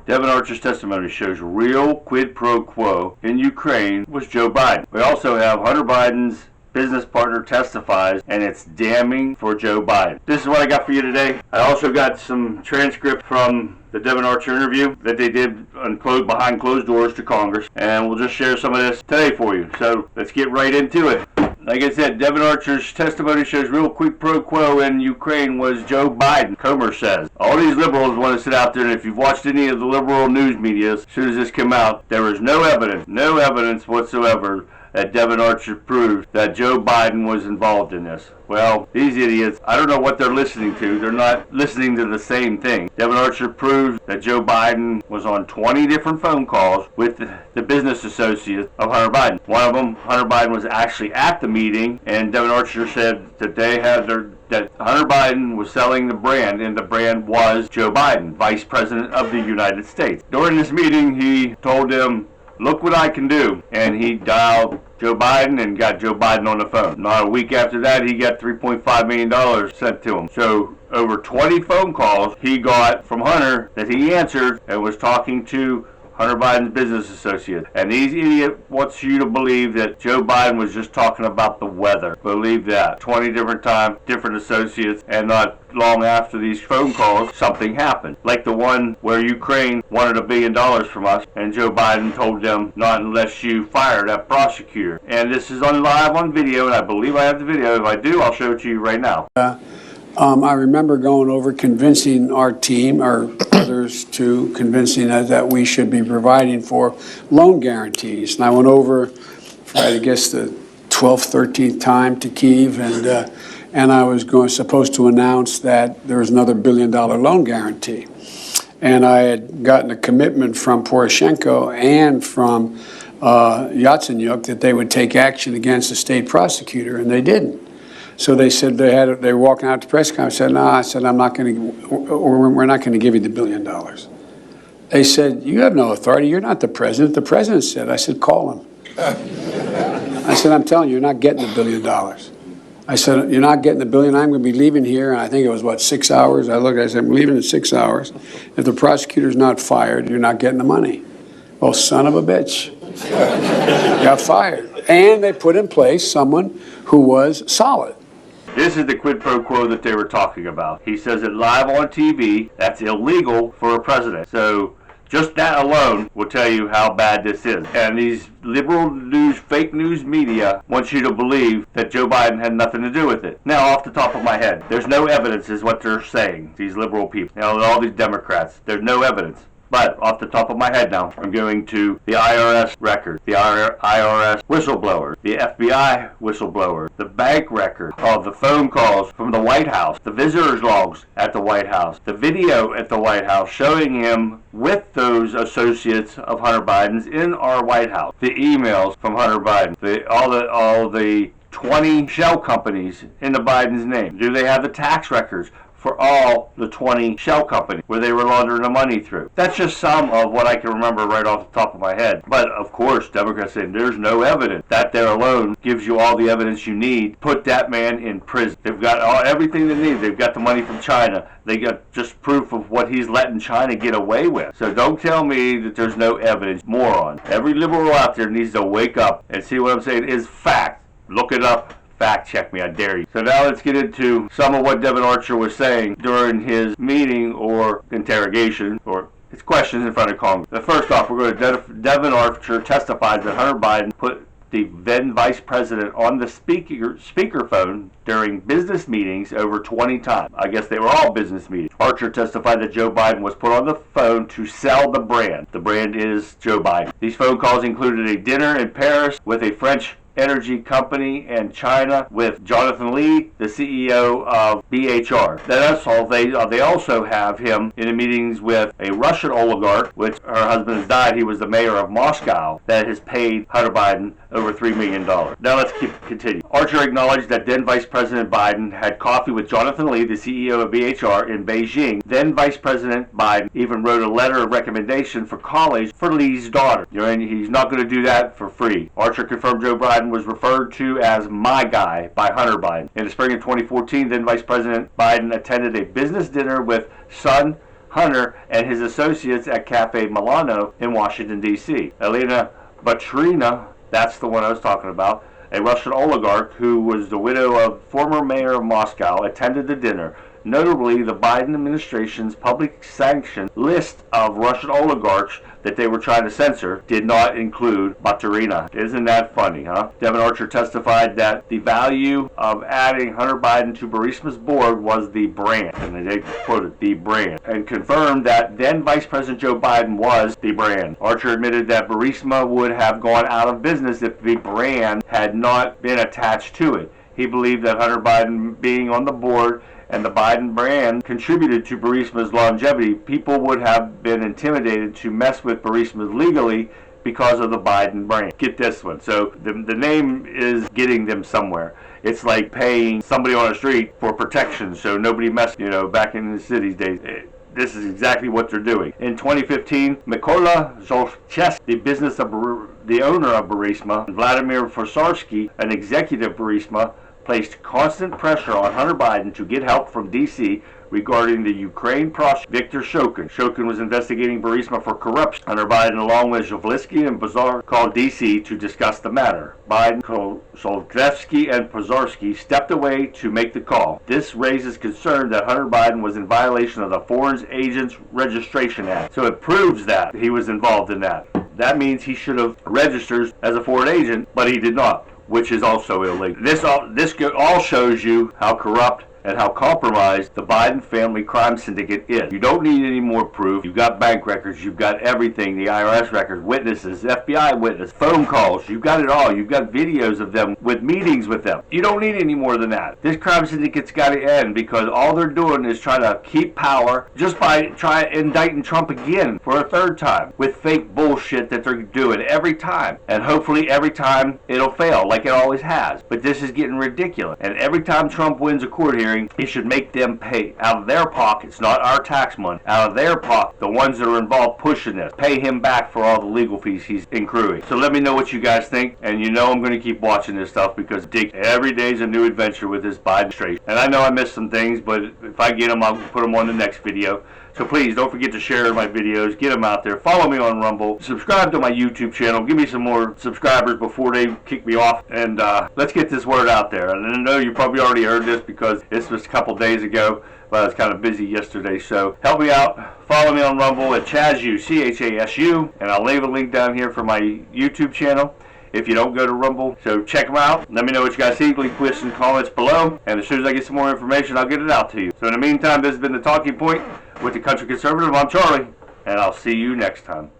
Devon Archer's testimony shows real quid pro quo in Ukraine was Joe Biden. We also have Hunter Biden's business partner testifies, and it's damning for Joe Biden. This is what I got for you today. I also got some transcript from the Devon Archer interview that they did behind closed doors to Congress, and we'll just share some of this today for you. So let's get right into it. Like I said, Devon Archer's testimony shows real quid pro quo in Ukraine was Joe Biden, Comer says. All these liberals want to sit out there, and if you've watched any of the liberal news media, as soon as this came out, there was no evidence whatsoever that Devon Archer proved that Joe Biden was involved in this. Well, these idiots, I don't know what they're listening to. They're not listening to the same thing. Devon Archer proved that Joe Biden was on 20 different phone calls with the business associates of Hunter Biden. One of them, Hunter Biden, was actually at the meeting, and Devon Archer said that that Hunter Biden was selling the brand, and the brand was Joe Biden, Vice President of the United States. During this meeting, he told them, "Look what I can do." And he dialed Joe Biden and got Joe Biden on the phone. Not a week after that, he got $3.5 million sent to him. So over 20 phone calls he got from Hunter that he answered and was talking to Hunter Biden's business associate. And these idiots wants you to believe that Joe Biden was just talking about the weather. Believe that. 20 different times, different associates, and not long after these phone calls, something happened. Like the one where Ukraine wanted $1 billion from us, and Joe Biden told them, not unless you fire that prosecutor. And this is on live on video, and I believe I have the video. If I do, I'll show it to you right now. I remember going over convincing our team, or others, to convincing us that we should be providing for loan guarantees. And I went over for, I guess, the 12th, 13th time to Kyiv, and I was supposed to announce that there was another $1 billion loan guarantee. And I had gotten a commitment from Poroshenko and from Yatsenyuk that they would take action against the state prosecutor, and they didn't. So they said they were walking out to press conference. I said, "No," I said, "I'm not going to, we're not going to give you the $1 billion." They said, "You have no authority. You're not the president." The president said. I said, "Call him." I said, "I'm telling you, you're not getting the $1 billion." I said, "You're not getting the $1 billion. I'm going to be leaving here." And I think it was, 6 hours? I said, "I'm leaving in 6 hours. If the prosecutor's not fired, you're not getting the money." Well, son of a bitch. Got fired. And they put in place someone who was solid. This is the quid pro quo that they were talking about. He says it live on TV. That's illegal for a president. So just that alone will tell you how bad this is. And these liberal news, fake news media wants you to believe that Joe Biden had nothing to do with it. Now, off the top of my head, there's no evidence is what they're saying, these liberal people. All these Democrats, there's no evidence. But off the top of my head now, I'm going to the IRS record, the IRS whistleblower, the FBI whistleblower, the bank record of the phone calls from the White House, the visitors logs at the White House, the video at the White House showing him with those associates of Hunter Biden's in our White House, the emails from Hunter Biden, all the 20 shell companies in the Biden's name. Do they have the tax records for all the 20 shell companies where they were laundering the money through? That's just some of what I can remember right off the top of my head. But of course, Democrats saying there's no evidence. That there alone gives you all the evidence you need. Put that man in prison. They've got everything they need. They've got the money from China. They got just proof of what he's letting China get away with. So don't tell me that there's no evidence. Moron. Every liberal out there needs to wake up and see what I'm saying is fact. Look it up. Fact check me, I dare you. So now let's get into some of what Devon Archer was saying during his meeting or interrogation or his questions in front of Congress. Now, first off, we're going to Devon Archer testifies that Hunter Biden put the then vice president on the speakerphone during business meetings over 20 times. I guess they were all business meetings. Archer testified that Joe Biden was put on the phone to sell the brand. The brand is Joe Biden. These phone calls included a dinner in Paris with a French energy company and China with Jonathan Lee, the CEO of BHR. That's all. They also have him in the meetings with a Russian oligarch, which her husband has died. He was the mayor of Moscow, that has paid Hunter Biden over $3 million. Now let's continue. Archer acknowledged that then Vice President Biden had coffee with Jonathan Lee, the CEO of BHR, in Beijing. Then Vice President Biden even wrote a letter of recommendation for college for Lee's daughter. He's not going to do that for free. Archer confirmed Joe Biden was referred to as "my guy" by Hunter Biden. In the spring of 2014, then Vice President Biden attended a business dinner with son Hunter and his associates at Cafe Milano in Washington, D.C. Elena Baturina, that's the one I was talking about, a Russian oligarch who was the widow of former mayor of Moscow, attended the dinner. Notably, the Biden administration's public sanctioned list of Russian oligarchs that they were trying to censor did not include Baturina. Isn't that funny, huh? Devon Archer testified that the value of adding Hunter Biden to Burisma's board was the brand, and they quoted the brand, and confirmed that then Vice President Joe Biden was the brand. Archer admitted that Burisma would have gone out of business if the brand had not been attached to it. He believed that Hunter Biden being on the board and the Biden brand contributed to Burisma's longevity. People would have been intimidated to mess with Burisma legally because of the Biden brand. Get this one. So the name is getting them somewhere. It's like paying somebody on the street for protection so nobody messes, back in the cities days. This is exactly what they're doing. In 2015, Mykola Zlochevsky, the owner of Burisma, and Vladimir Fosarsky, an executive of Burisma, placed constant pressure on Hunter Biden to get help from D.C. regarding the Ukraine prosecutor Viktor Shokin. Shokin was investigating Burisma for corruption. Hunter Biden, along with Zlochevsky and Bazar, called D.C. to discuss the matter. Biden, Zlochevsky, and Pozarsky stepped away to make the call. This raises concern that Hunter Biden was in violation of the Foreign Agents Registration Act. So it proves that he was involved in that. That means he should have registered as a foreign agent, but he did not, which is also illegal. This all shows you how corrupt and how compromised the Biden family crime syndicate is. You don't need any more proof. You've got bank records, you've got everything, the IRS records, witnesses, FBI witnesses, phone calls, you've got it all. You've got videos of them with meetings with them. You don't need any more than that. This crime syndicate's got to end because all they're doing is trying to keep power just by indicting Trump again for a third time with fake bullshit that they're doing every time. And hopefully every time it'll fail like it always has. But this is getting ridiculous. And every time Trump wins a court hearing, it should make them pay out of their pockets, not our tax money, out of their pocket, the ones that are involved pushing this, pay him back for all the legal fees he's accruing. So let me know what you guys think, and I'm going to keep watching this stuff because every day is a new adventure with this Biden administration. And I know I missed some things, but if I get them, I'll put them on the next video. So please don't forget to share my videos, get them out there, follow me on Rumble, subscribe to my YouTube channel, give me some more subscribers before they kick me off, and let's get this word out there. And I know you probably already heard this because this was a couple days ago, but I was kind of busy yesterday, so help me out, follow me on Rumble at Chasu, C-H-A-S-U, and I'll leave a link down here for my YouTube channel if you don't go to Rumble. So check them out. Let me know what you guys think. Leave questions and comments below. And as soon as I get some more information, I'll get it out to you. So in the meantime, this has been The Talking Point with the Country Conservative. I'm Charlie, and I'll see you next time.